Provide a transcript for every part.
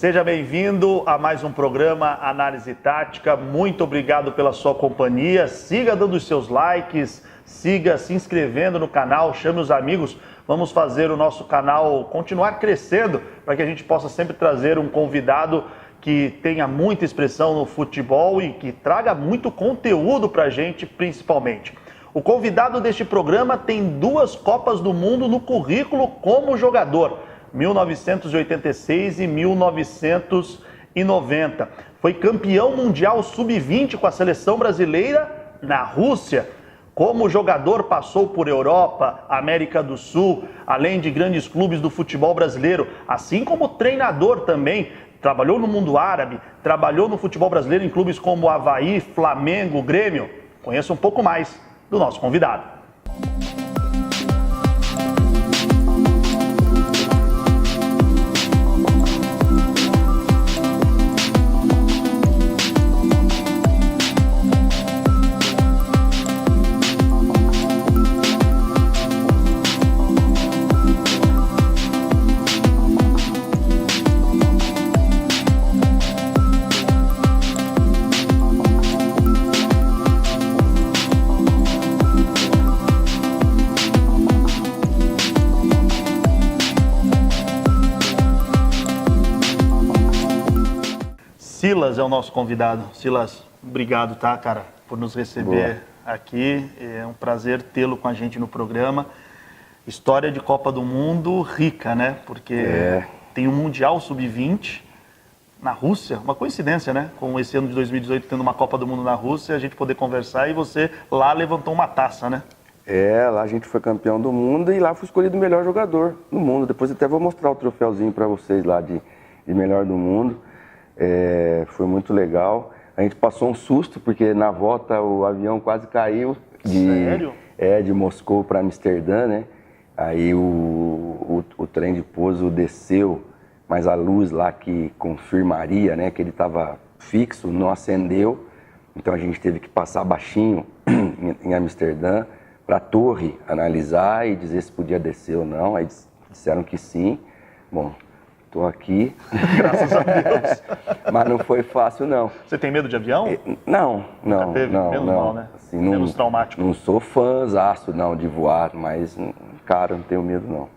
Seja bem-vindo a mais um programa Análise Tática. Muito obrigado pela sua companhia. Siga dando os seus likes, siga se inscrevendo no canal, chame os amigos. Vamos fazer o nosso canal continuar crescendo para que a gente possa sempre trazer um convidado que tenha muita expressão no futebol e que traga muito conteúdo para a gente, principalmente. O convidado deste programa tem 2 Copas do Mundo no currículo como jogador, 1986 e 1990. Foi campeão mundial sub-20 com a seleção brasileira na Rússia. Como jogador passou por Europa, América do Sul, além de grandes clubes do futebol brasileiro, assim como treinador também. Trabalhou no mundo árabe, trabalhou no futebol brasileiro em clubes como Avaí, Flamengo, Grêmio. Conheça um pouco mais do nosso convidado. Silas é o nosso convidado. Silas, obrigado, tá, cara, por nos receber aqui. É um prazer tê-lo com a gente no programa. História de Copa do Mundo rica, né? Porque tem um Mundial Sub-20 na Rússia. Uma coincidência, né? Com esse ano de 2018 tendo uma Copa do Mundo na Rússia, a gente poder conversar e você lá levantou uma taça, né? Lá a gente foi campeão do mundo e lá fui escolhido o melhor jogador do mundo. Depois até vou mostrar o troféuzinho para vocês lá de melhor do mundo. Foi muito legal. A gente passou um susto, porque na volta o avião quase caiu. Sério? De Moscou para Amsterdã, né? Aí o trem de pouso desceu, mas a luz lá que confirmaria, né, que ele estava fixo, não acendeu. Então a gente teve que passar baixinho em Amsterdã para a torre analisar e dizer se podia descer ou não. Aí disseram que sim. Bom, estou aqui. Graças a Deus. Mas não foi fácil, não. Você tem medo de avião? Não. Menos mal, né? Assim, menos traumático. Não sou fãzaço, não, de voar, mas, cara, não tenho medo, não.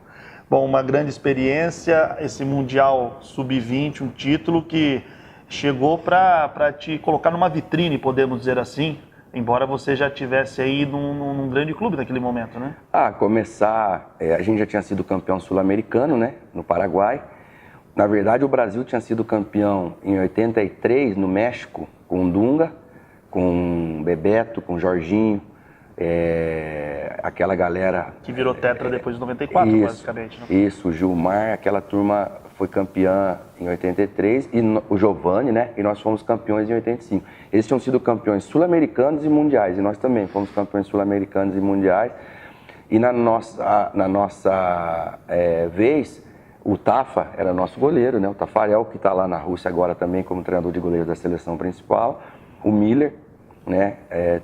Bom, uma grande experiência, esse Mundial Sub-20, um título que chegou para te colocar numa vitrine, podemos dizer assim, embora você já estivesse aí num grande clube naquele momento, né? A gente já tinha sido campeão sul-americano, né, no Paraguai. Na verdade, o Brasil tinha sido campeão em 83 no México, com o Dunga, com o Bebeto, com o Jorginho, aquela galera... Que virou tetra depois de 94, basicamente, né? Isso, o Gilmar, aquela turma foi campeã em 83, e o Giovani, né? E nós fomos campeões em 85. Eles tinham sido campeões sul-americanos e mundiais, e nós também fomos campeões sul-americanos e mundiais. E na nossa vez... O Tafa era nosso goleiro, né? O Tafarel, que está lá na Rússia agora também como treinador de goleiro da seleção principal. O Miller, né?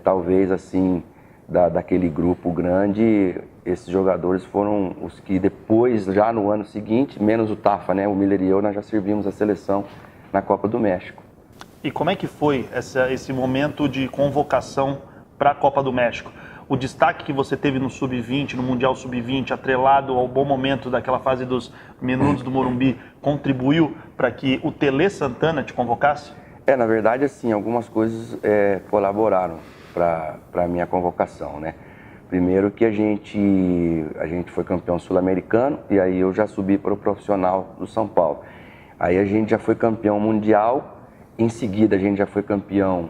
Talvez assim, daquele grupo grande, esses jogadores foram os que depois, já no ano seguinte, menos o Tafa, né? O Miller e eu, nós já servimos a seleção na Copa do México. E como é que foi esse momento de convocação para a Copa do México? O destaque que você teve no Sub-20, no Mundial Sub-20, atrelado ao bom momento daquela fase dos Menudos do Morumbi, contribuiu para que o Tele Santana te convocasse? Na verdade, assim, algumas coisas colaboraram para a minha convocação, né? Primeiro que a gente foi campeão sul-americano e aí eu já subi para o profissional do São Paulo. Aí a gente já foi campeão mundial, em seguida a gente já foi campeão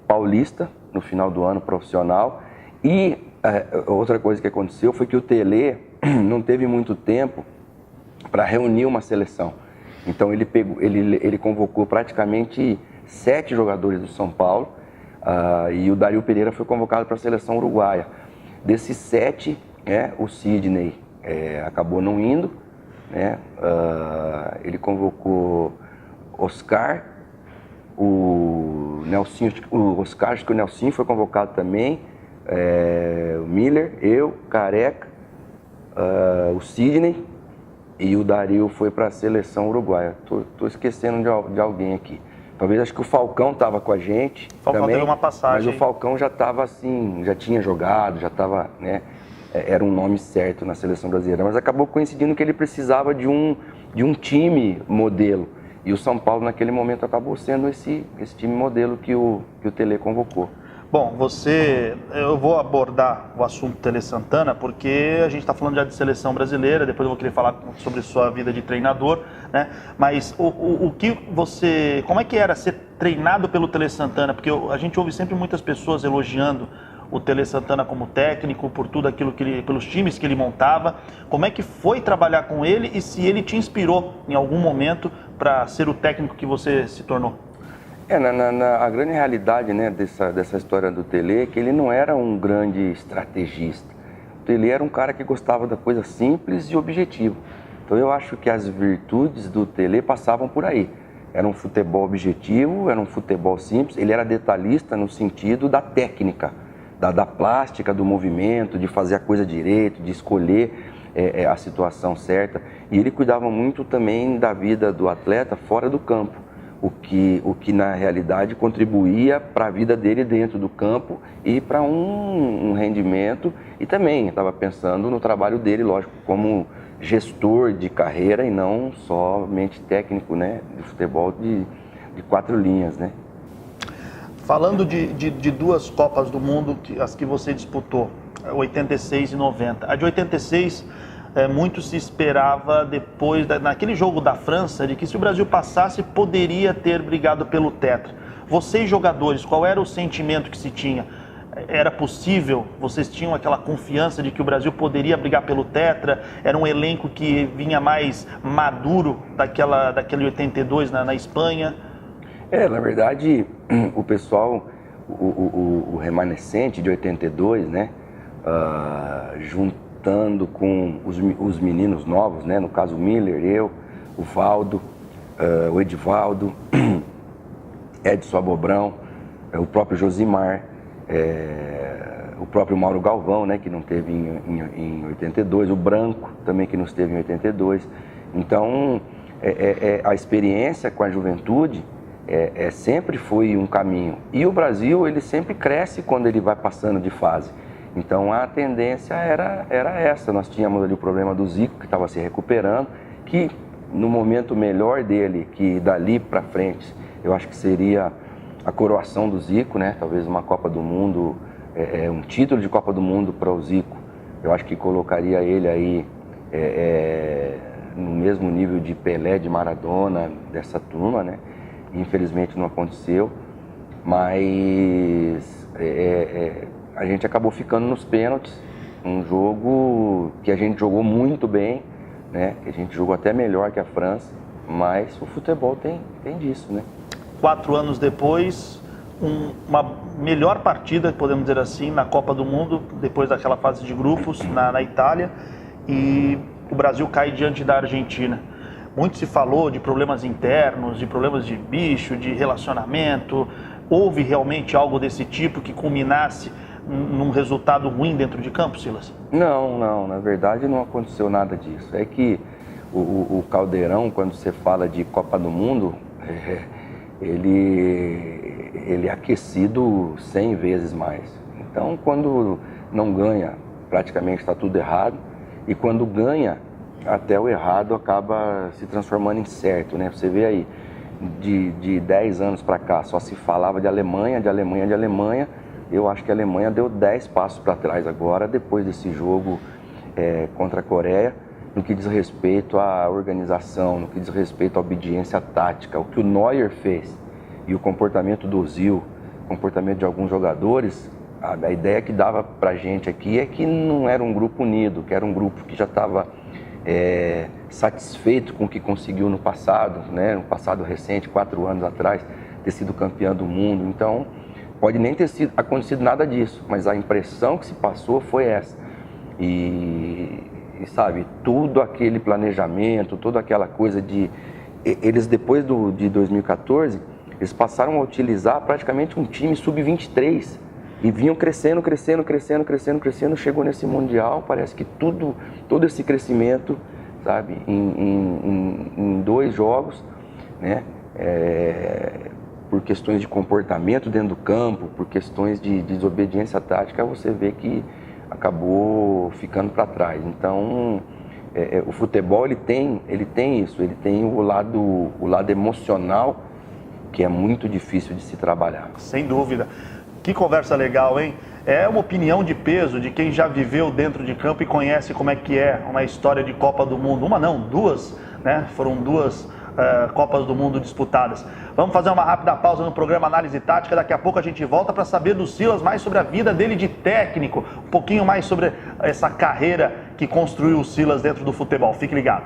paulista, no final do ano, profissional. E outra coisa que aconteceu foi que o Tele não teve muito tempo para reunir uma seleção. Então ele convocou praticamente 7 jogadores do São Paulo, e o Dario Pereira foi convocado para a seleção uruguaia. Desses 7, o Sidney acabou não indo, né? Ele convocou Oscar, o Nelsinho, o Oscar, acho que o Nelsinho foi convocado também, o Miller, eu, Careca, o Sidney, e o Dario foi para a seleção uruguaia. Tô esquecendo de alguém aqui. Talvez, acho que o Falcão estava com a gente. Falcão também, teve uma passagem. Mas o Falcão já estava assim, já tinha jogado, já estava, né? Era um nome certo na seleção brasileira. Mas acabou coincidindo que ele precisava de um time modelo. E o São Paulo, naquele momento, acabou sendo esse time modelo que o Tele convocou. Bom, eu vou abordar o assunto Tele Santana porque a gente está falando já de seleção brasileira, depois eu vou querer falar sobre sua vida de treinador, né? Mas como é que era ser treinado pelo Tele Santana? Porque a gente ouve sempre muitas pessoas elogiando o Tele Santana como técnico, por tudo aquilo pelos times que ele montava. Como é que foi trabalhar com ele e se ele te inspirou em algum momento para ser o técnico que você se tornou? A grande realidade, né, dessa história do Tele é que ele não era um grande estrategista. O Tele era um cara que gostava da coisa simples e objetiva. Então eu acho que as virtudes do Tele passavam por aí. Era um futebol objetivo, era um futebol simples. Ele era detalhista no sentido da técnica, da plástica, do movimento, de fazer a coisa direito, de escolher a situação certa. E ele cuidava muito também da vida do atleta fora do campo. O que na realidade contribuía para a vida dele dentro do campo e para um rendimento. E também estava pensando no trabalho dele, lógico, como gestor de carreira e não somente técnico, né, de futebol de 4 linhas, né? Falando de duas Copas do Mundo, as que você disputou, 86 e 90. A de 86... muito se esperava depois, naquele jogo da França, de que se o Brasil passasse, poderia ter brigado pelo tetra. Vocês, jogadores, qual era o sentimento que se tinha? Era possível? Vocês tinham aquela confiança de que o Brasil poderia brigar pelo tetra? Era um elenco que vinha mais maduro daquele 82 na Espanha? Na verdade, o pessoal, o remanescente de 82, né, juntando com os meninos novos, né? No caso o Miller, eu, o Valdo, o Edivaldo, Edson Abobrão, o próprio Josimar, o próprio Mauro Galvão, né? Que não teve em 82, o Branco também que não esteve em 82. Então, a experiência com a juventude sempre foi um caminho. E o Brasil, ele sempre cresce quando ele vai passando de fase. Então a tendência era essa. Nós tínhamos ali o problema do Zico, que estava se recuperando, que no momento melhor dele, que dali para frente, eu acho que seria a coroação do Zico, né? Talvez uma Copa do Mundo, um título de Copa do Mundo para o Zico. Eu acho que colocaria ele aí no mesmo nível de Pelé, de Maradona, dessa turma, né? Infelizmente não aconteceu, mas a gente acabou ficando nos pênaltis, um jogo que a gente jogou muito bem, né? Que a gente jogou até melhor que a França, mas o futebol tem disso, né? 4 anos depois, uma melhor partida, podemos dizer assim, na Copa do Mundo, depois daquela fase de grupos na Itália, e o Brasil cai diante da Argentina. Muito se falou de problemas internos, de problemas de bicho, de relacionamento. Houve realmente algo desse tipo que culminasse num resultado ruim dentro de campo, Silas? Não, na verdade não aconteceu nada disso. É que o Caldeirão, quando você fala de Copa do Mundo, ele é aquecido 100 vezes mais. Então, quando não ganha, praticamente está tudo errado, e quando ganha, até o errado acaba se transformando em certo, né? Você vê aí, de 10 anos para cá, só se falava de Alemanha. Eu acho que a Alemanha deu 10 passos para trás agora, depois desse jogo contra a Coreia, no que diz respeito à organização, no que diz respeito à obediência tática. O que o Neuer fez e o comportamento do Özil, o comportamento de alguns jogadores, a ideia que dava para a gente aqui é que não era um grupo unido, que era um grupo que já estava satisfeito com o que conseguiu no passado, né? No passado recente, 4 anos atrás, ter sido campeão do mundo. Então, pode nem ter acontecido nada disso, mas a impressão que se passou foi essa. E sabe, tudo aquele planejamento, toda aquela coisa de... Eles, depois de 2014, eles passaram a utilizar praticamente um time sub-23 e vinham crescendo, chegou nesse Mundial, parece que todo esse crescimento sabe? Em 2 jogos, né? Por questões de comportamento dentro do campo, por questões de desobediência tática, você vê que acabou ficando para trás. Então, o futebol ele tem isso, ele tem o lado emocional, que é muito difícil de se trabalhar. Sem dúvida. Que conversa legal, hein? É uma opinião de peso de quem já viveu dentro de campo e conhece como é que é uma história de Copa do Mundo. Uma não, 2, né? Foram 2 Copas do Mundo disputadas. Vamos fazer uma rápida pausa no programa Análise Tática. Daqui a pouco a gente volta para saber do Silas mais sobre a vida dele de técnico, um pouquinho mais sobre essa carreira que construiu o Silas dentro do futebol. Fique ligado.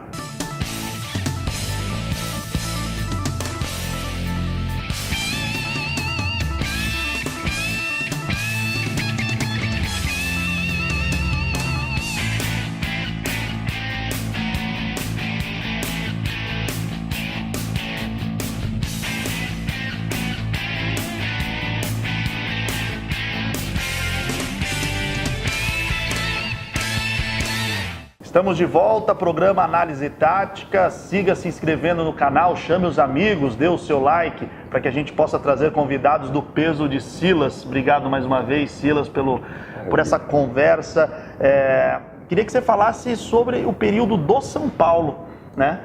Estamos de volta, programa Análise Tática. Siga se inscrevendo no canal, chame os amigos, dê o seu like para que a gente possa trazer convidados do peso de Silas. Obrigado mais uma vez, Silas, por essa conversa. Queria que você falasse sobre o período do São Paulo, né?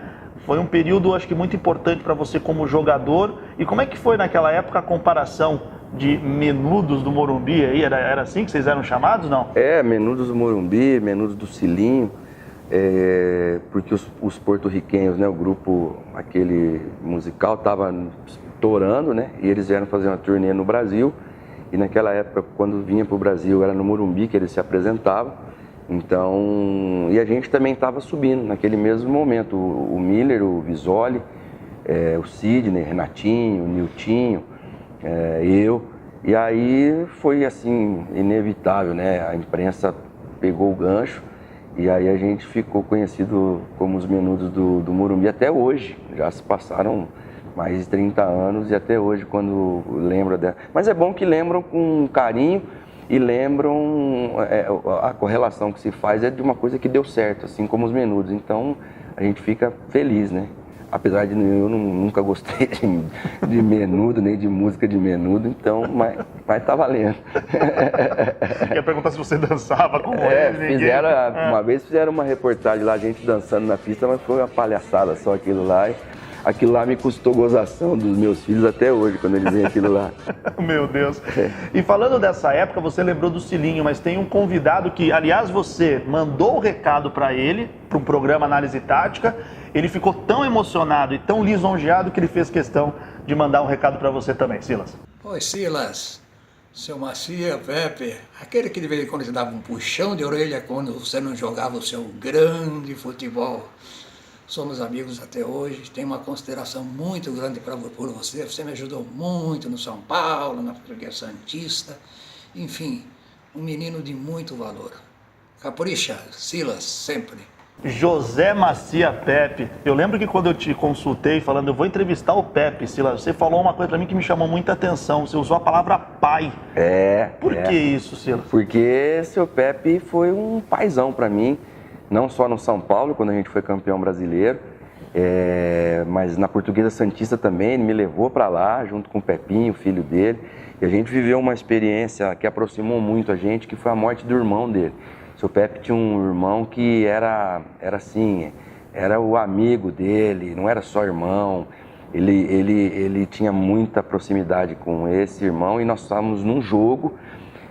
Foi um período, acho que muito importante para você como jogador. E como é que foi naquela época a comparação de Menudos do Morumbi? Aí era assim que vocês eram chamados, não? Menudos do Morumbi, Menudos do Cilinho. Porque os porto-riquenhos, né, o grupo, aquele musical, estava estourando, né, e eles vieram fazer uma turnê no Brasil, e naquela época, quando vinha para o Brasil, era no Morumbi que eles se apresentavam, então, e a gente também estava subindo naquele mesmo momento, o Miller, o Visoli, o Sidney, Renatinho, o Niltinho, eu, e aí foi assim, inevitável, né, a imprensa pegou o gancho. E aí a gente ficou conhecido como os Menudos do Morumbi até hoje. Já se passaram mais de 30 anos e até hoje quando lembro dela. Mas é bom que lembram com carinho e lembram a correlação que se faz é de uma coisa que deu certo, assim como os Menudos. Então a gente fica feliz, né? Apesar de eu nunca gostei de Menudo, nem de música de Menudo, então, mas tá valendo. Ia perguntar se você dançava com ele. Uma vez fizeram uma reportagem lá, a gente dançando na pista, mas foi uma palhaçada só aquilo lá. Aquilo lá me custou gozação dos meus filhos até hoje, quando eles veem aquilo lá. Meu Deus. E falando dessa época, você lembrou do Cilinho, mas tem um convidado que, aliás, você mandou o recado para ele, para um programa Análise Tática. Ele ficou tão emocionado e tão lisonjeado que ele fez questão de mandar um recado para você também, Silas. Oi, Silas. Seu Macia, Pepe, aquele que de vez em quando te dava um puxão de orelha quando você não jogava o seu grande futebol. Somos amigos até hoje, tenho uma consideração muito grande por você. Você me ajudou muito no São Paulo, na Portuguesa Santista. Enfim, um menino de muito valor. Capricha, Silas, sempre. José Macia Pepe. Eu lembro que quando eu te consultei falando, eu vou entrevistar o Pepe, Silas, você falou uma coisa para mim que me chamou muita atenção. Você usou a palavra pai. Por que isso, Silas? Porque seu Pepe foi um paizão para mim. Não só no São Paulo, quando a gente foi campeão brasileiro, mas na Portuguesa Santista também, ele me levou para lá, junto com o Pepinho, o filho dele, e a gente viveu uma experiência que aproximou muito a gente, que foi a morte do irmão dele. Seu Pepe tinha um irmão que era assim, era o amigo dele, não era só irmão, ele tinha muita proximidade com esse irmão, e nós estávamos num jogo.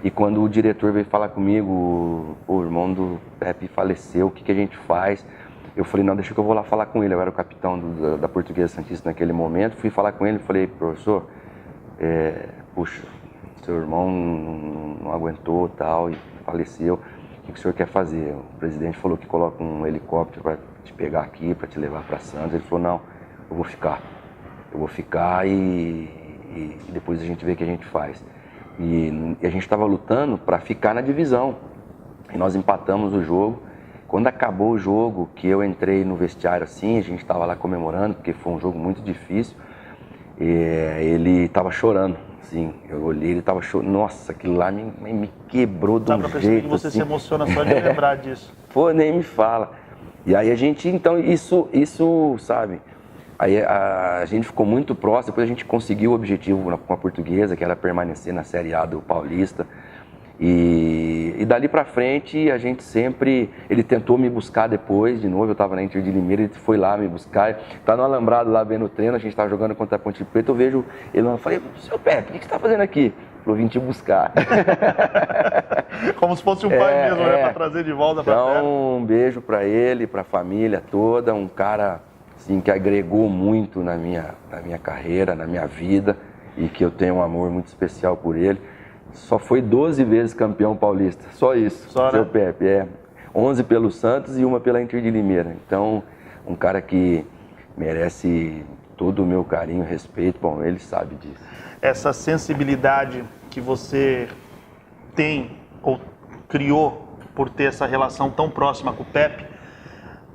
E quando o diretor veio falar comigo, o irmão do Pepe faleceu, o que a gente faz? Eu falei, não, deixa que eu vou lá falar com ele. Eu era o capitão da Portuguesa Santista naquele momento. Fui falar com ele e falei, professor, puxa, seu irmão não aguentou tal, e faleceu. O que o senhor quer fazer? O presidente falou que coloca um helicóptero para te pegar aqui, para te levar para Santos. Ele falou, não, eu vou ficar e depois a gente vê o que a gente faz. E a gente estava lutando para ficar na divisão. E nós empatamos o jogo. Quando acabou o jogo, que eu entrei no vestiário assim, a gente estava lá comemorando, porque foi um jogo muito difícil. E ele estava chorando, assim. Eu olhei, ele estava chorando. Nossa, aquilo lá me quebrou de um jeito. Dá para perceber que você assim. se emociona só de lembrar disso. Pô, nem me fala. E aí a gente, então, isso sabe, aí a gente ficou muito próximo, depois a gente conseguiu o objetivo com a Portuguesa, que era permanecer na Série A do Paulista. E dali pra frente a gente sempre, ele tentou me buscar depois, de novo, eu estava na Inter de Limeira, ele foi lá me buscar, tá no Alambrado lá vendo o treino, a gente estava jogando contra a Ponte Preta, eu vejo ele lá, eu falei, seu Pepe, o que você está fazendo aqui? Ele falou, vim te buscar. Como se fosse um pai mesmo, né, para trazer de volta para terra. Então, um beijo para ele, para a família toda, um cara assim, que agregou muito na minha carreira, na minha vida, e que eu tenho um amor muito especial por ele. Só foi 12 vezes campeão paulista, só isso, só, seu né? Pepe, 11 pelo Santos e uma pela Inter de Limeira. Então, um cara que merece todo o meu carinho, respeito, bom, ele sabe disso. Essa sensibilidade que você tem ou criou por ter essa relação tão próxima com o Pepe,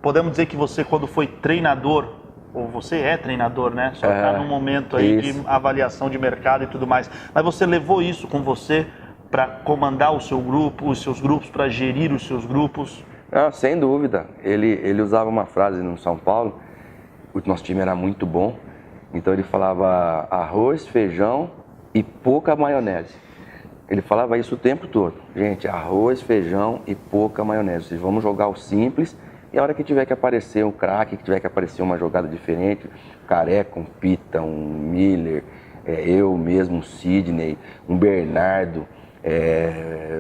podemos dizer que você, quando foi treinador, ou você é treinador, né? Só está num momento aí de avaliação de mercado e tudo mais. Mas você levou isso com você para comandar o seu grupo, os seus grupos, para gerir os seus grupos? Não, sem dúvida. Ele usava uma frase no São Paulo, o nosso time era muito bom, então ele falava arroz, feijão e pouca maionese. Ele falava isso o tempo todo. Gente, arroz, feijão e pouca maionese. Vamos jogar o simples. E a hora que tiver que aparecer um craque, que tiver que aparecer uma jogada diferente, Careca, um Pita, um Miller, eu mesmo, um Sidney, um Bernardo,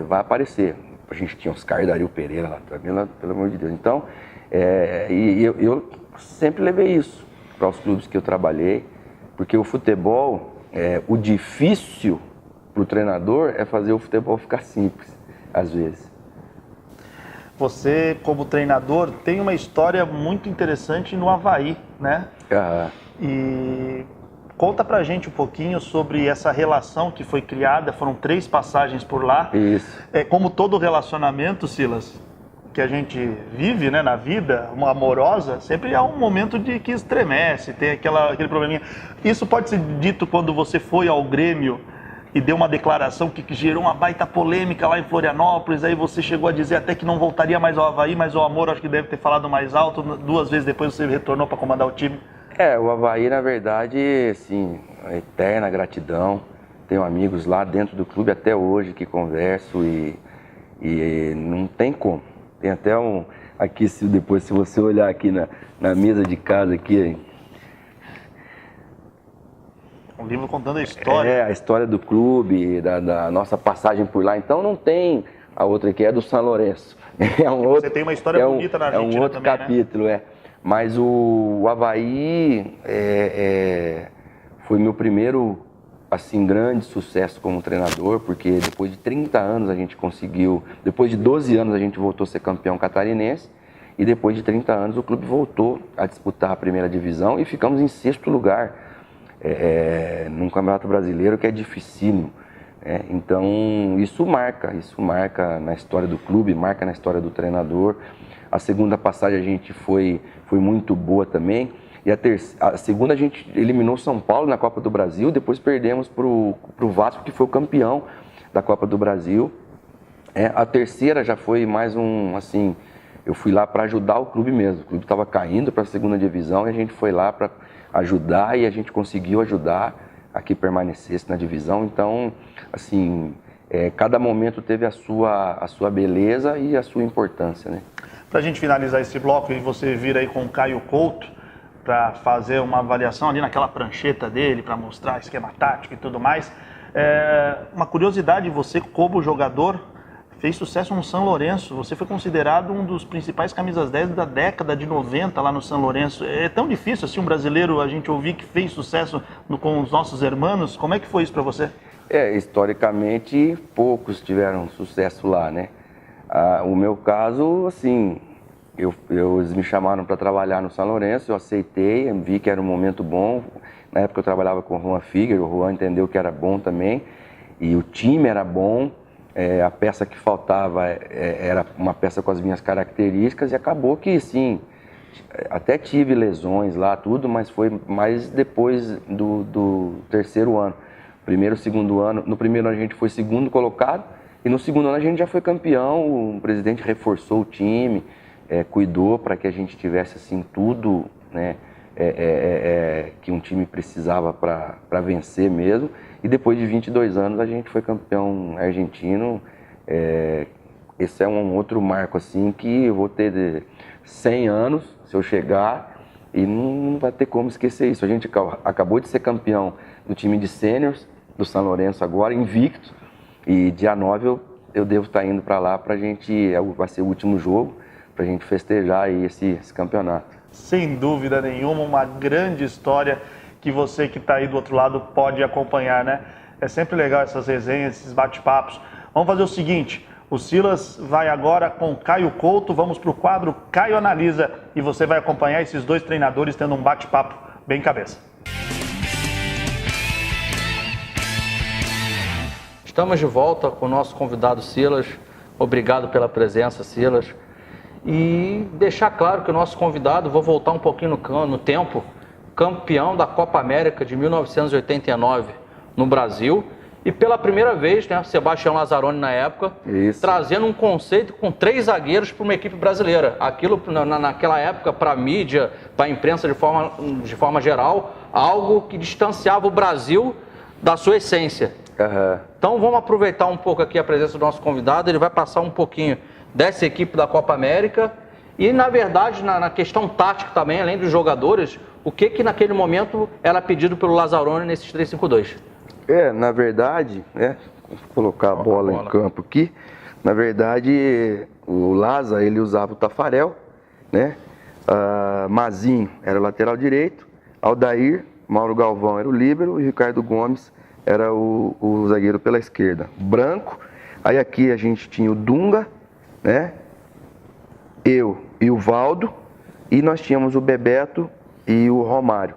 vai aparecer. A gente tinha Oscar Dario Pereira lá também, pelo amor de Deus. Então, eu sempre levei isso para os clubes que eu trabalhei, porque o futebol, o difícil para o treinador é fazer o futebol ficar simples, às vezes. Você, como treinador, tem uma história muito interessante no Avaí, né? E conta pra gente um pouquinho sobre essa relação que foi criada, foram 3 passagens por lá. Isso. Como todo relacionamento, Silas, que a gente vive, né, na vida, uma amorosa, sempre há um momento de que estremece, tem aquele probleminha. Isso pode ser dito quando você foi ao Grêmio e deu uma declaração que gerou uma baita polêmica lá em Florianópolis, aí você chegou a dizer até que não voltaria mais ao Avaí, mas o amor acho que deve ter falado mais alto, 2 vezes depois você retornou para comandar o time. O Avaí, na verdade, assim, eterna gratidão, tenho amigos lá dentro do clube até hoje que converso e não tem como, tem até aqui, depois se você olhar aqui na mesa de casa aqui, um livro contando a história. A história do clube, da nossa passagem por lá. Então não tem a outra que é do São Lourenço. Você tem uma história bonita na Argentina também. É um outro também, capítulo, né? Mas o Avaí foi meu primeiro, assim, grande sucesso como treinador, porque depois de 30 anos a gente conseguiu, depois de 12 anos a gente voltou a ser campeão catarinense, e depois de 30 anos o clube voltou a disputar a primeira divisão e ficamos em 6º lugar. Num Campeonato Brasileiro que é dificílimo. Então isso marca na história do clube, marca na história do treinador. A segunda passagem a gente foi muito boa também. E a segunda a gente eliminou o São Paulo na Copa do Brasil, depois perdemos para o Vasco, que foi o campeão da Copa do Brasil. A terceira já foi mais assim, eu fui lá para ajudar o clube mesmo. O clube estava caindo para a segunda divisão e a gente foi lá para ajudar, e a gente conseguiu ajudar a que permanecesse na divisão. Então, assim, cada momento teve a sua beleza e a sua importância, né? Para a gente finalizar esse bloco e você vir aí com o Caio Couto para fazer uma avaliação ali naquela prancheta dele, para mostrar esquema tático e tudo mais, uma curiosidade, você como jogador fez sucesso no São Lourenço, você foi considerado um dos principais camisas 10 da década de 90 lá no São Lourenço. É tão difícil assim um brasileiro a gente ouvir que fez sucesso com os nossos irmãos. Como é que foi isso para você? Historicamente poucos tiveram sucesso lá, né? O meu caso, assim, eles me chamaram para trabalhar no São Lourenço, eu aceitei, vi que era um momento bom. Na época eu trabalhava com o Juan Figueiredo, o Juan entendeu que era bom também, e o time era bom. A peça que faltava era uma peça com as minhas características, e acabou que, sim, até tive lesões lá, tudo, mas foi mais depois do 3º ano. Segundo ano, no primeiro ano a gente foi 2º colocado, e no 2º ano a gente já foi campeão, o presidente reforçou o time, cuidou para que a gente tivesse assim tudo, né, que um time precisava para vencer mesmo. E depois de 22 anos a gente foi campeão argentino. Esse é um outro marco assim que eu vou ter 100 anos se eu chegar e não vai ter como esquecer isso. A gente acabou de ser campeão do time de sêniors do São Lourenço agora, invicto, e dia 9 eu devo estar indo para lá para a gente, vai ser o último jogo, para a gente festejar aí esse campeonato. Sem dúvida nenhuma, uma grande história que você que está aí do outro lado pode acompanhar, né? É sempre legal essas resenhas, esses bate-papos. Vamos fazer o seguinte, o Silas vai agora com Caio Couto, vamos para o quadro Caio Analisa e você vai acompanhar esses dois treinadores tendo um bate-papo bem cabeça. Estamos de volta com o nosso convidado Silas. Obrigado pela presença, Silas. E deixar claro que o nosso convidado, vou voltar um pouquinho no tempo, campeão da Copa América de 1989 no Brasil. E pela primeira vez, né, Sebastião Lazzaroni na época, trazendo um conceito com 3 zagueiros para uma equipe brasileira. Aquilo, naquela época, para a mídia, para a imprensa de forma geral, algo que distanciava o Brasil da sua essência. Uhum. Então vamos aproveitar um pouco aqui a presença do nosso convidado, ele vai passar um pouquinho dessa equipe da Copa América e, na verdade, na questão tática também, além dos jogadores, o que naquele momento era pedido pelo Lazzaroni nesses 3-5-2? Na verdade, vou colocar a bola em campo aqui, na verdade o Laza, ele usava o Tafarel, né? Mazinho era o lateral direito, Aldair, Mauro Galvão era o líbero e Ricardo Gomes era o zagueiro pela esquerda. Branco, aí aqui a gente tinha o Dunga, né? Eu e o Valdo, e nós tínhamos o Bebeto e o Romário.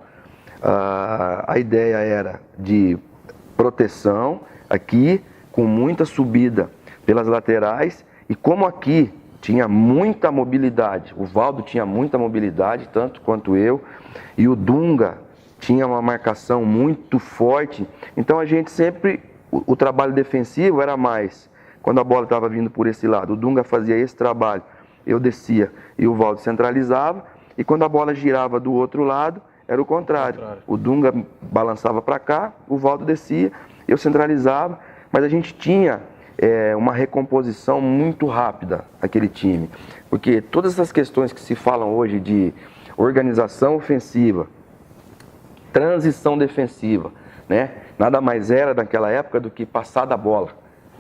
A ideia era de proteção aqui, com muita subida pelas laterais, e como aqui tinha muita mobilidade, o Valdo tinha muita mobilidade, tanto quanto eu, e o Dunga tinha uma marcação muito forte, então a gente sempre, o trabalho defensivo era mais, quando a bola estava vindo por esse lado, o Dunga fazia esse trabalho, eu descia e o Valdo centralizava, e quando a bola girava do outro lado, era o contrário. O Dunga balançava para cá, o Valdo descia, eu centralizava, mas a gente tinha uma recomposição muito rápida, aquele time, porque todas essas questões que se falam hoje de organização ofensiva, transição defensiva, né? Nada mais era naquela época do que passar da bola.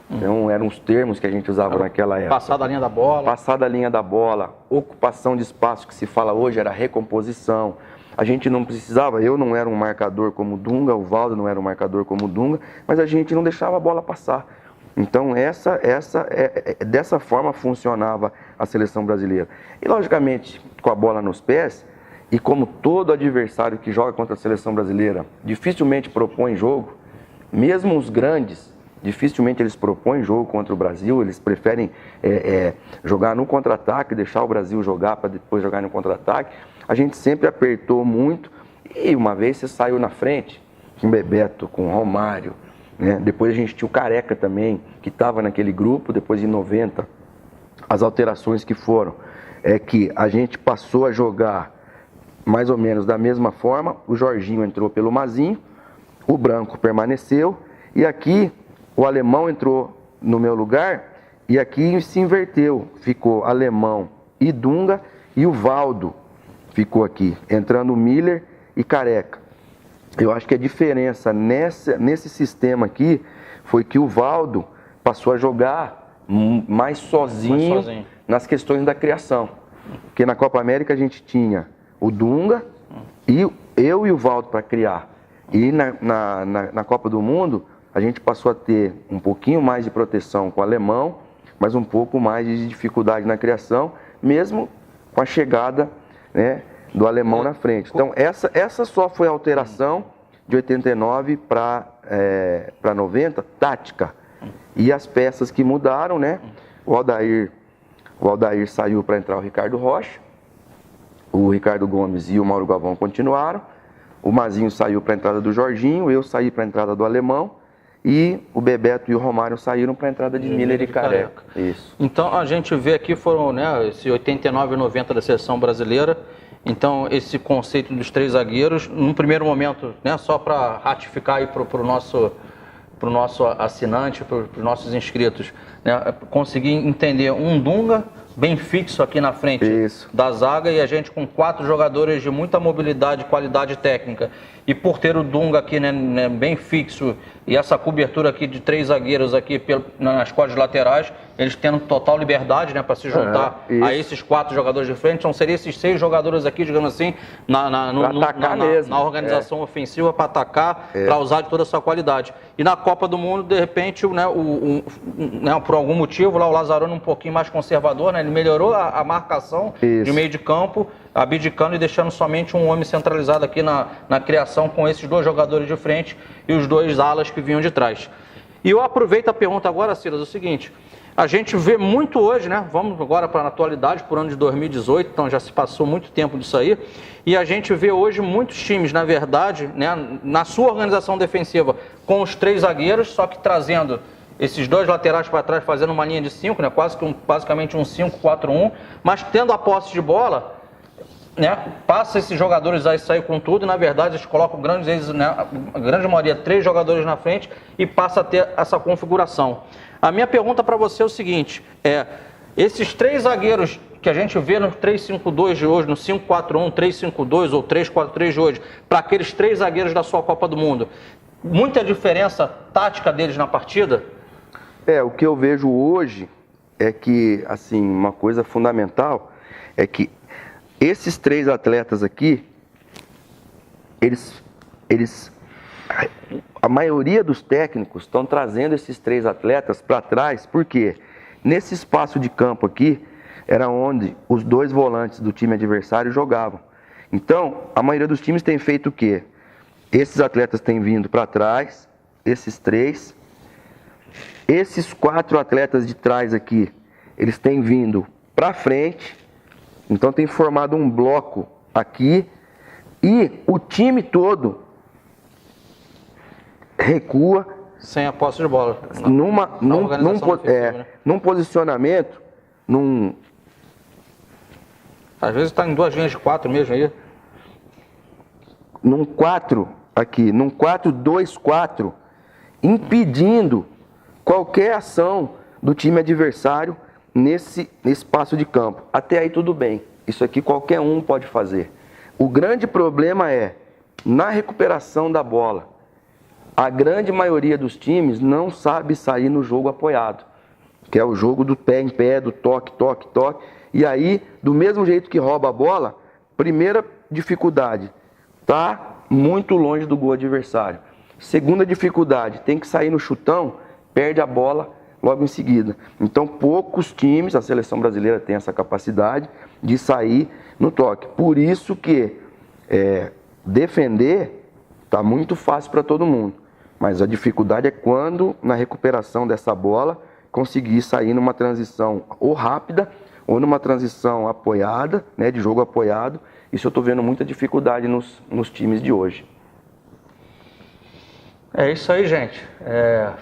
Então, eram os termos que a gente usava naquela época. Passar da linha da bola. Passar da linha da bola, ocupação de espaço, que se fala hoje era recomposição. A gente não precisava, eu não era um marcador como o Dunga, o Valdo não era um marcador como o Dunga, mas a gente não deixava a bola passar. Então, dessa forma funcionava a seleção brasileira. E, logicamente, com a bola nos pés, e como todo adversário que joga contra a seleção brasileira dificilmente propõe jogo, mesmo os grandes, dificilmente eles propõem jogo contra o Brasil, eles preferem jogar no contra-ataque, deixar o Brasil jogar para depois jogar no contra-ataque. A gente sempre apertou muito e uma vez você saiu na frente, com o Bebeto, com o Romário, né? Depois a gente tinha o Careca também, que estava naquele grupo, depois de 90, as alterações que foram, que a gente passou a jogar mais ou menos da mesma forma, o Jorginho entrou pelo Mazinho, o Branco permaneceu, e aqui o Alemão entrou no meu lugar, e aqui se inverteu, ficou Alemão e Dunga, e o Valdo ficou aqui, entrando o Miller e Careca. Eu acho que a diferença nesse sistema aqui foi que o Valdo passou a jogar mais sozinho nas questões da criação. Porque na Copa América a gente tinha o Dunga e eu e o Valdo para criar. E na Copa do Mundo a gente passou a ter um pouquinho mais de proteção com o Alemão, mas um pouco mais de dificuldade na criação, mesmo com a chegada, né, do Alemão na frente. Então essa só foi a alteração de 89 para 90, tática. E as peças que mudaram, né? O Aldair saiu para entrar o Ricardo Rocha, o Ricardo Gomes e o Mauro Galvão continuaram, o Mazinho saiu para a entrada do Jorginho, eu saí para a entrada do Alemão, e o Bebeto e o Romário saíram para a entrada de Miller e Careca. Isso. Então a gente vê aqui foram, né, esse 89 e 90 da seleção brasileira. Então esse conceito dos 3 zagueiros, num primeiro momento, né, só para ratificar aí para o nosso assinante, para os nossos inscritos, né, conseguir entender um Dunga bem fixo aqui na frente da zaga e a gente com 4 jogadores de muita mobilidade, qualidade técnica. E por ter o Dunga aqui, né, bem fixo e essa cobertura aqui de 3 zagueiros aqui nas costas laterais, eles tendo total liberdade, né, para se juntar a esses 4 jogadores de frente. Então seriam esses 6 jogadores aqui, digamos assim, na organização ofensiva para atacar, para usar de toda a sua qualidade. E na Copa do Mundo, de repente, né, por algum motivo, lá o Lazzaroni um pouquinho mais conservador, né, ele melhorou a marcação de meio de campo, abdicando e deixando somente um homem centralizado aqui na criação com esses 2 jogadores de frente e os 2 alas que vinham de trás. E eu aproveito a pergunta agora, Silas, o seguinte: a gente vê muito hoje, né? Vamos agora para a atualidade, por ano de 2018, então já se passou muito tempo disso aí, e a gente vê hoje muitos times, na verdade, né, na sua organização defensiva, com os 3 zagueiros, só que trazendo esses 2 laterais para trás, fazendo uma linha de 5, né, basicamente um 5-4-1, mas tendo a posse de bola, né, passa esses jogadores a sair com tudo, e na verdade eles colocam a grande maioria 3 jogadores na frente e passa a ter essa configuração. A minha pergunta para você é o seguinte: esses 3 zagueiros que a gente vê no 3-5-2 de hoje, no 5-4-1, 3-5-2 ou 3-4-3 de hoje, para aqueles 3 zagueiros da sua Copa do Mundo, muita diferença tática deles na partida? O que eu vejo hoje é que, assim, uma coisa fundamental é que esses 3 atletas aqui, a maioria dos técnicos estão trazendo esses 3 atletas para trás, porque nesse espaço de campo aqui era onde os 2 volantes do time adversário jogavam. Então, a maioria dos times tem feito o quê? Esses atletas têm vindo para trás, esses 3. Esses 4 atletas de trás aqui, eles têm vindo para frente. Então tem formado um bloco aqui e o time todo recua. Sem a posse de bola. Num posicionamento, às vezes está em 2 linhas de 4 mesmo aí. Num 4 aqui, num 4-2-4, impedindo qualquer ação do time adversário nesse espaço de campo. Até aí tudo bem, isso aqui qualquer um pode fazer. O grande problema é, na recuperação da bola, a grande maioria dos times não sabe sair no jogo apoiado, que é o jogo do pé em pé, do toque, toque, toque. E aí, do mesmo jeito que rouba a bola, primeira dificuldade, tá muito longe do gol adversário. Segunda dificuldade, tem que sair no chutão, perde a bola logo em seguida. Então, poucos times, a seleção brasileira tem essa capacidade de sair no toque. Por isso que defender está muito fácil para todo mundo. Mas a dificuldade é quando, na recuperação dessa bola, conseguir sair numa transição ou rápida ou numa transição apoiada, né, de jogo apoiado. Isso eu estou vendo muita dificuldade nos times de hoje. É isso aí, gente.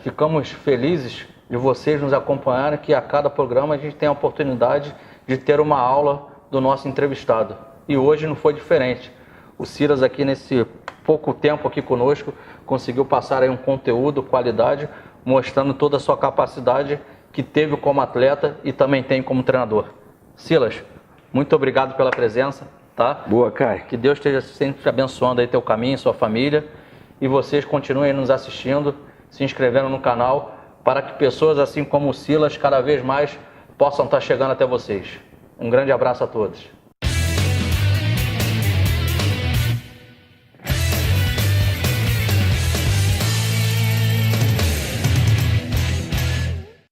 Ficamos felizes de vocês nos acompanharem, que a cada programa a gente tem a oportunidade de ter uma aula do nosso entrevistado. E hoje não foi diferente. O Silas aqui, nesse pouco tempo aqui conosco, conseguiu passar aí um conteúdo, qualidade, mostrando toda a sua capacidade que teve como atleta e também tem como treinador. Silas, muito obrigado pela presença, tá? Boa, Caio. Que Deus esteja sempre abençoando aí teu caminho, sua família, e vocês continuem nos assistindo, se inscrevendo no canal, para que pessoas assim como o Silas cada vez mais possam estar chegando até vocês. Um grande abraço a todos.